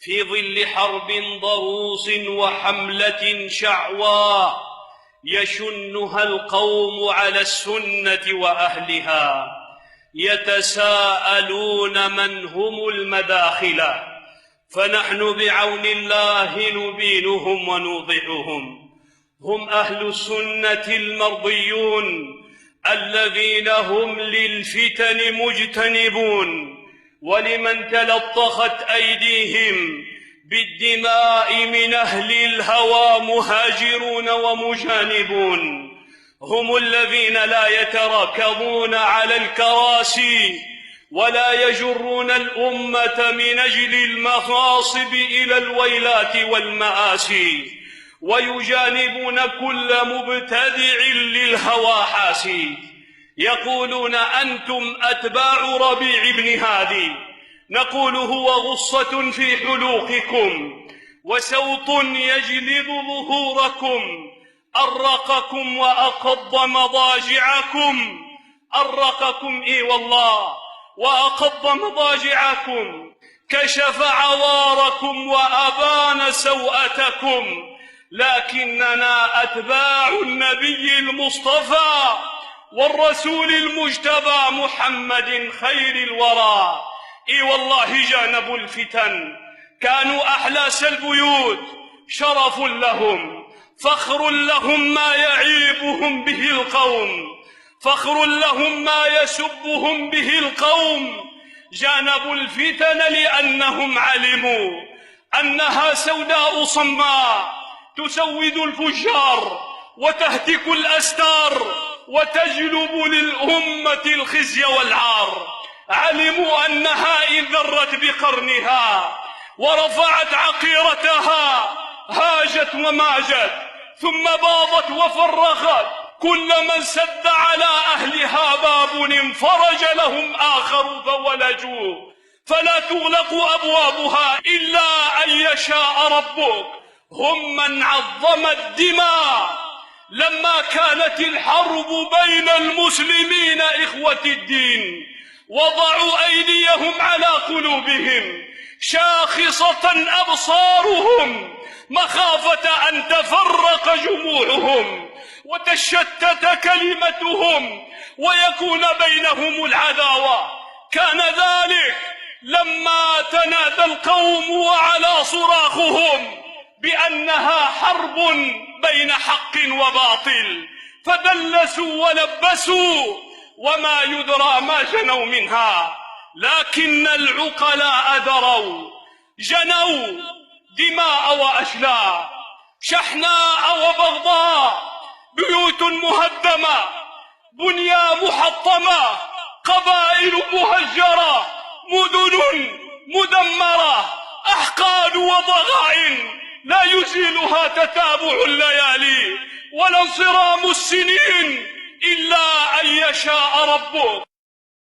في ظل حرب ضروس وحملة شعواء يشنها القوم على السنة وأهلها، يتساءلون من هم المداخلة، فنحن بعون الله نبينهم ونوضحهم. هم أهل السنة المرضيون الذين هم للفتن مجتنبون، ولمن تلطخت أيديهم بالدماء من أهل الهوى مهاجرون ومجانبون. هم الذين لا يتراكضون على الكراسي ولا يجرون الأمة من أجل المغاصب إلى الويلات والمآسي، ويجانبون كل مبتدع للهوى حاسي. يقولون أنتم أتباع ربيع بن هادي، نقول هو غصة في حلوقكم وسوط يجلد ظهوركم، أرقكم وأقض مضاجعكم، أرقكم إي والله وأقض مضاجعكم، كشف عواركم وأبان سوءتكم، لكننا أتباع النبي المصطفى والرسول المجتبى محمد خير الورى. إي والله جانبوا الفتن، كانوا أحلاس البيوت، شرف لهم، فخر لهم ما يعيبهم به القوم، فخر لهم ما يسبهم به القوم. جانبوا الفتن لأنهم علموا أنها سوداء صماء تسود الفجار وتهتك الأستار وتجلب للأمة الخزي والعار. علموا أنها إن ذرت بقرنها ورفعت عقيرتها هاجت وماجت، ثم باضت وفرخت، كل من سد على أهلها باب انفرج لهم آخر فولجوا، فلا تغلق أبوابها إلا أن يشاء ربك. هم من عظم الدماء لما كانت الحرب بين المسلمين إخوة الدين، وضعوا أيديهم على قلوبهم شاخصة أبصارهم مخافة أن تفرق جموعهم وتشتت كلمتهم ويكون بينهم العداوة. كان ذلك لما تنادى القوم وعلى صراخهم بأنها حرب بين حق وباطل، فدلسوا ولبسوا وما يدرى ما جنوا منها. لكن العقلاء دروا، جنوا دماء وأشلاء، شحناء وبغضاء، بيوت مهدمة، بنيا محطمة، قبائل مهجرة، مدن مدمرة، أحقاد وضغائن لا يزيلها تتابع الليالي ولا انصرام السنين إلا أن يشاء ربك.